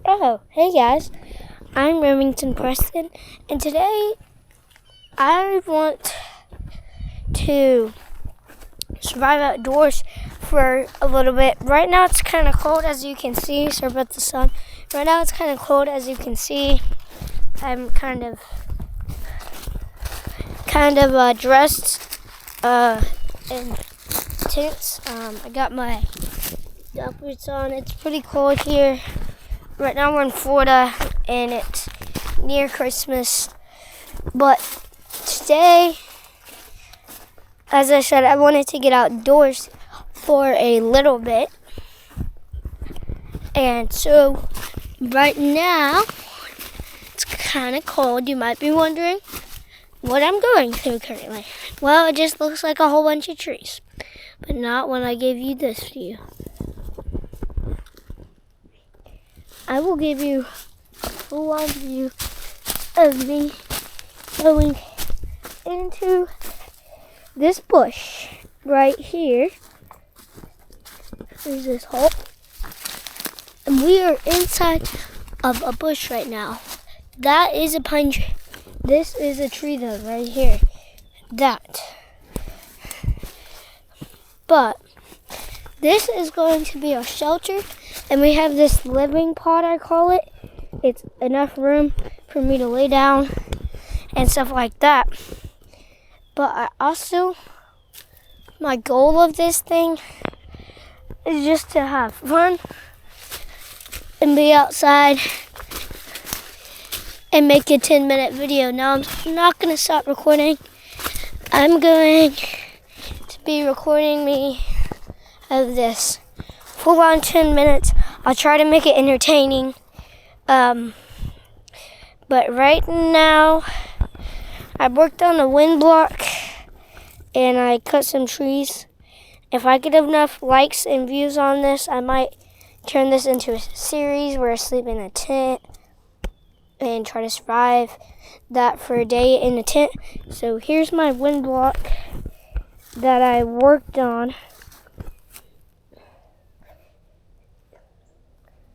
Oh, hey guys, I'm Remington Preston, and today I want to survive outdoors for a little bit. Right now it's kind of cold, as you can see. Sorry about the sun. Right now it's kind of cold, as you can see. I'm kind of dressed in tents. I got my duck boots on. It's pretty cold here. Right now we're in Florida and it's near Christmas. But today, as I said, I wanted to get outdoors for a little bit. And so right now it's kind of cold. You might be wondering what I'm going through currently. Well, it just looks like a whole bunch of trees, but not when I give you this view. I will give you a full-on view of me going into this bush right here. There's this hole. And we are inside of a bush right now. That is a pine tree. This is a tree though, right here. That. But this is going to be our shelter. And we have this living pod, I call it. It's enough room for me to lay down and stuff like that. But my goal of this thing is just to have fun and be outside and make a 10-minute video. Now I'm not going to stop recording. I'm going to be recording me of this full on 10 minutes. I'll try to make it entertaining. But right now, I worked on a wind block and I cut some trees. If I get enough likes and views on this, I might turn this into a series where I sleep in a tent and try to survive that for a day in a tent. So here's my wind block that I worked on.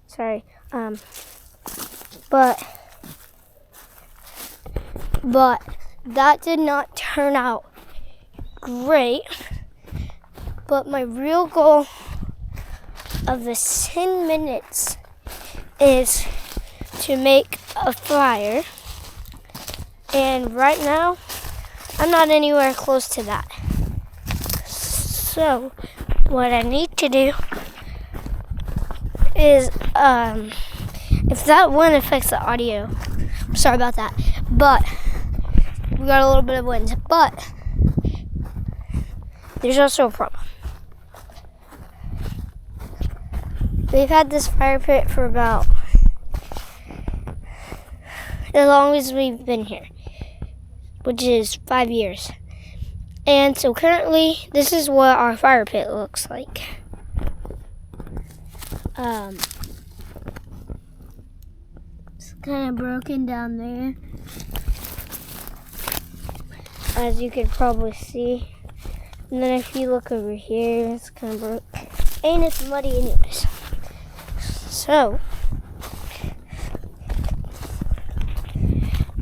Sorry, but that did not turn out great. But my real goal of this 10 minutes is to make a fire. And right now, I'm not anywhere close to that. So, what I need to do is, if that wind affects the audio, I'm sorry about that, but we got a little bit of wind. But there's also a problem. We've had this fire pit for about as long as we've been here, which is 5 years. And so currently, this is what our fire pit looks like. It's kind of broken down there, as you can probably see. And then if you look over here, it's kind of broke. And it's muddy anyways. So,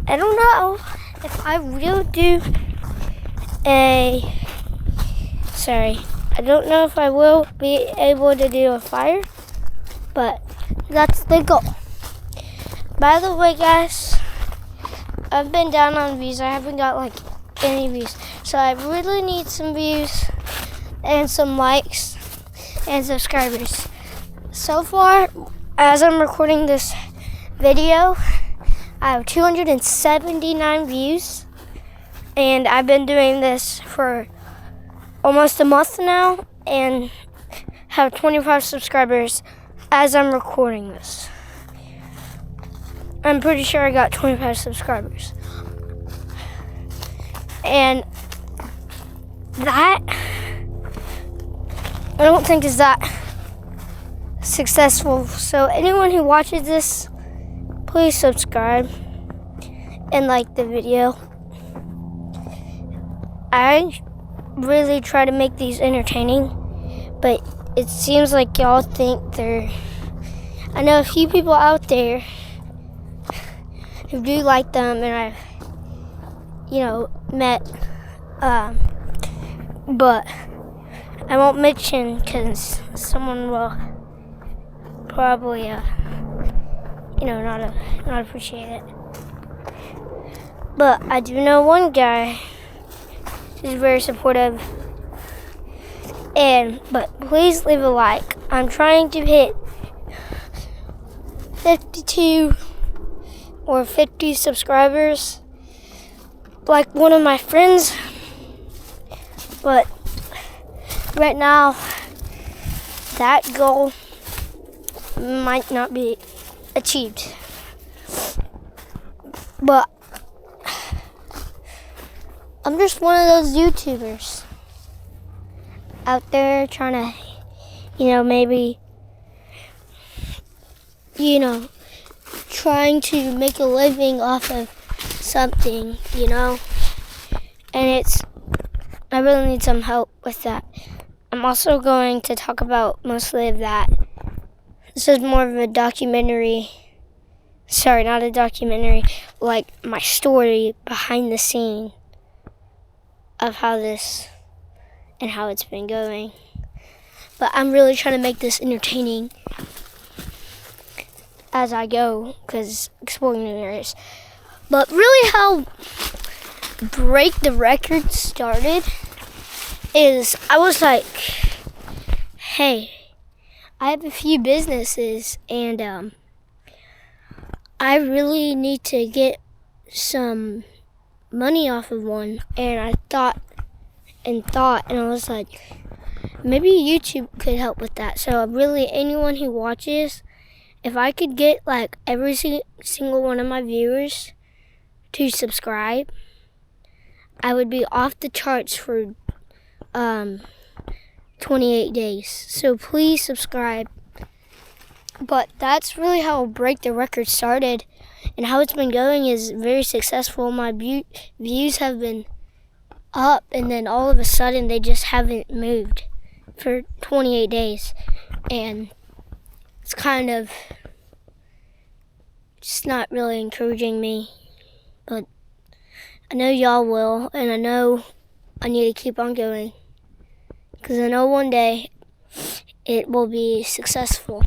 I don't know if I will do I don't know if I will be able to do a fire, but that's the goal. By the way, guys, I've been down on views. I haven't got any views. So I really need some views and some likes and subscribers. So far, as I'm recording this video, I have 279 views. And I've been doing this for almost a month now and have 25 subscribers as I'm recording this. I'm pretty sure I got 25 subscribers. And that, I don't think is that successful. So anyone who watches this, please subscribe and like the video. I really try to make these entertaining, but it seems like y'all think they're I know a few people out there who do like them, and I've, met, but I won't mention because someone will probably, not appreciate it. But I do know one guy who's very supportive. But please leave a like. I'm trying to hit 52 or 50 subscribers, like one of my friends. But right now, that goal might not be achieved. But I'm just one of those YouTubers out there trying to, maybe, trying to make a living off of something, and I really need some help with that. I'm also going to talk about mostly of that. This is more of a documentary. Sorry, not a documentary, like my story behind the scene of how this and how it's been going. But I'm really trying to make this entertaining as I go, because exploring new areas. But really how Break the Record started is I was like, hey, I have a few businesses and I really need to get some money off of one. And I thought, and I was like, maybe YouTube could help with that. So really, anyone who watches, if I could get like every single one of my viewers to subscribe, I would be off the charts for 28 days. So please subscribe. But that's really how Break the Record started, and how it's been going is very successful. My views have been up, and then all of a sudden they just haven't moved for 28 days. And it's kind of just not really encouraging me. But I know y'all will, and I know I need to keep on going, because I know one day it will be successful.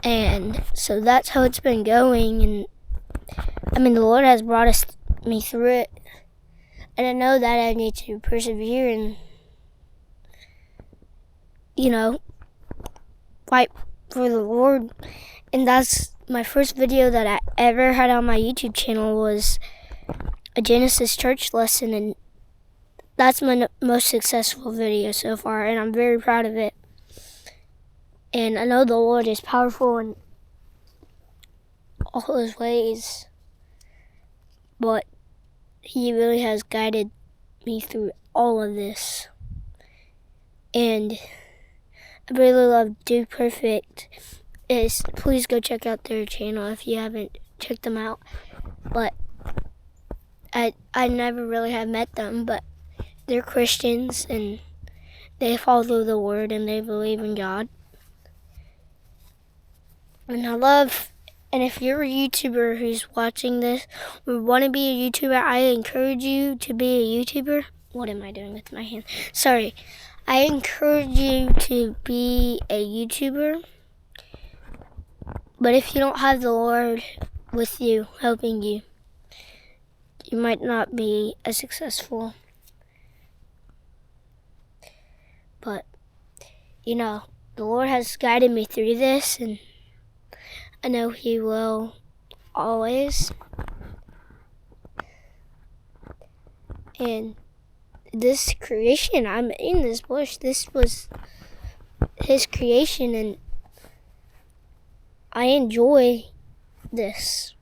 And so that's how it's been going. And I mean, the Lord has brought me through it. And I know that I need to persevere and, fight for the Lord. And that's my first video that I ever had on my YouTube channel was a Genesis church lesson. And that's my most successful video so far. And I'm very proud of it. And I know the Lord is powerful in all his ways, but he really has guided me through all of this. And I really love Do Perfect. Please go check out their channel if you haven't checked them out. But I never really have met them, but they're Christians and they follow the word and they believe in God. And if you're a YouTuber who's watching this or want to be a YouTuber, I encourage you to be a YouTuber. What am I doing with my hand? Sorry. I encourage you to be a YouTuber. But if you don't have the Lord with you, helping you, you might not be as successful. But, the Lord has guided me through this, and I know he will always. And this creation, I'm in this bush, this was his creation, and I enjoy this.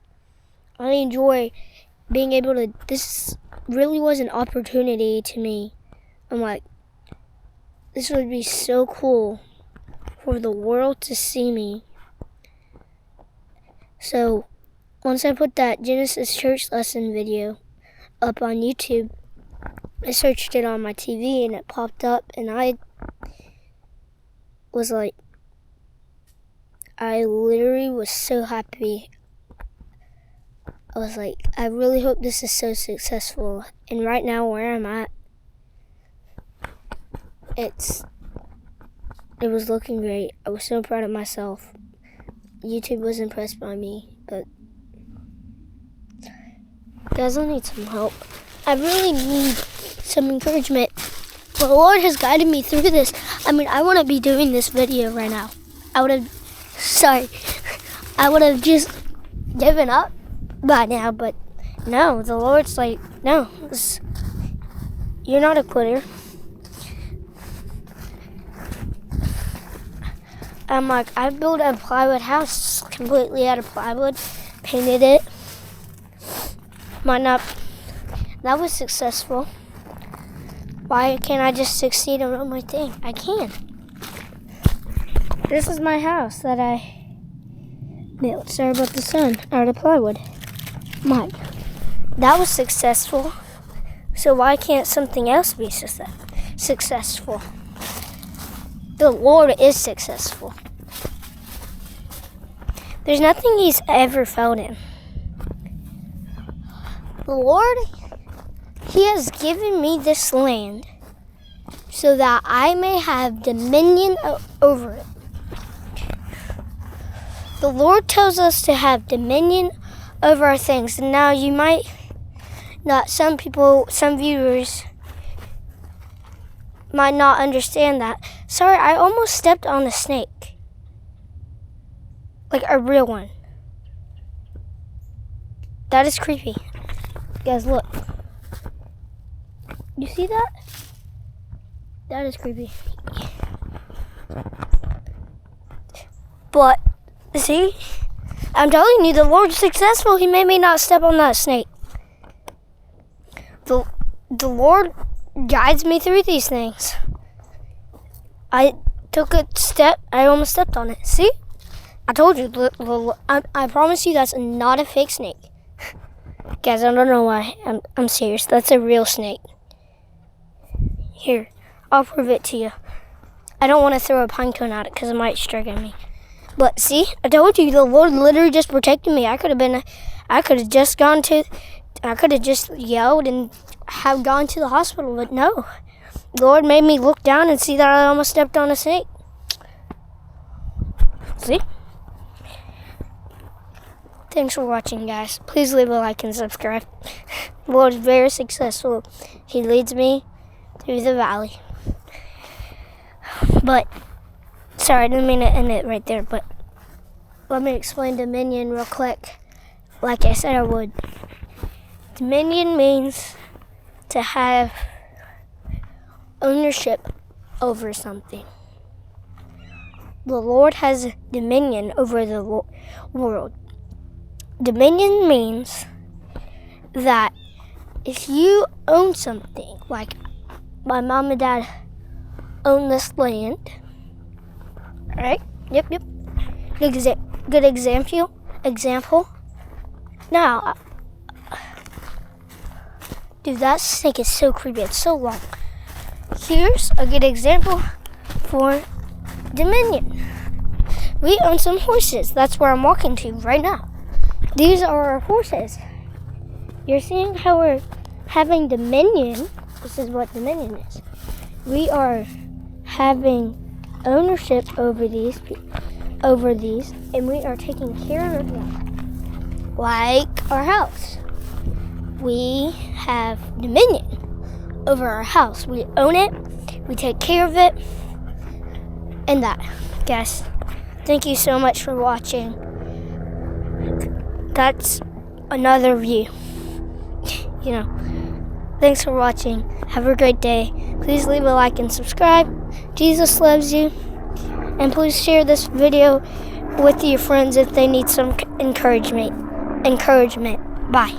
I enjoy being able to, this really was an opportunity to me. I'm like, this would be so cool for the world to see me. So, once I put that Genesis church lesson video up on YouTube, I searched it on my TV and it popped up, and I was like, I literally was so happy. I was like, I really hope this is so successful. And right now, where I'm at, it was looking great. I was so proud of myself. YouTube was impressed by me, but guys, I need some help. I really need some encouragement. The Lord has guided me through this. I mean, I wouldn't be doing this video right now. I would have just given up by now, but no, the Lord's like, no, you're not a quitter. I'm like, I built a plywood house completely out of plywood, painted it. That was successful. Why can't I just succeed on my thing? I can. This is my house that I built. Sorry about the sun. Out of plywood. Mine. That was successful. So why can't something else be successful? The Lord is successful. There's nothing He's ever failed in. The Lord, He has given me this land so that I may have dominion over it. The Lord tells us to have dominion over our things. And now you might not, some viewers might not understand that. Sorry, I almost stepped on a snake. Like a real one. That is creepy. Guys, look. You see that? That is creepy. But, see? I'm telling you, the Lord's successful. He made me not step on that snake. The Lord guides me through these things. I took a step. I almost stepped on it. See? I told you. I promise you that's not a fake snake. Guys, I don't know why. I'm serious. That's a real snake. Here, I'll prove it to you. I don't want to throw a pine cone at it because it might strike at me. But see, I told you, the Lord literally just protected me. I could have just yelled and have gone to the hospital, but no. The Lord made me look down and see that I almost stepped on a snake. See? Thanks for watching, guys. Please leave a like and subscribe. The Lord is very successful. He leads me through the valley. But, sorry, I didn't mean to end it right there, but let me explain dominion real quick. Like I said I would. Dominion means to have ownership over something. The Lord has dominion over the world. Dominion means that if you own something, like my mom and dad own this land, right? Yep. Good example. Now, dude, that snake is so creepy. It's so long. Here's a good example for dominion. We own some horses. That's where I'm walking to right now. These are our horses. You're seeing how we're having dominion. This is what dominion is. We are having ownership over these, and we are taking care of them. Like our house. We have dominion over our house. We own it. We take care of it. And that. Guys, thank you so much for watching. That's another view. Thanks for watching. Have a great day. Please leave a like and subscribe. Jesus loves you. And please share this video with your friends if they need some encouragement. Bye.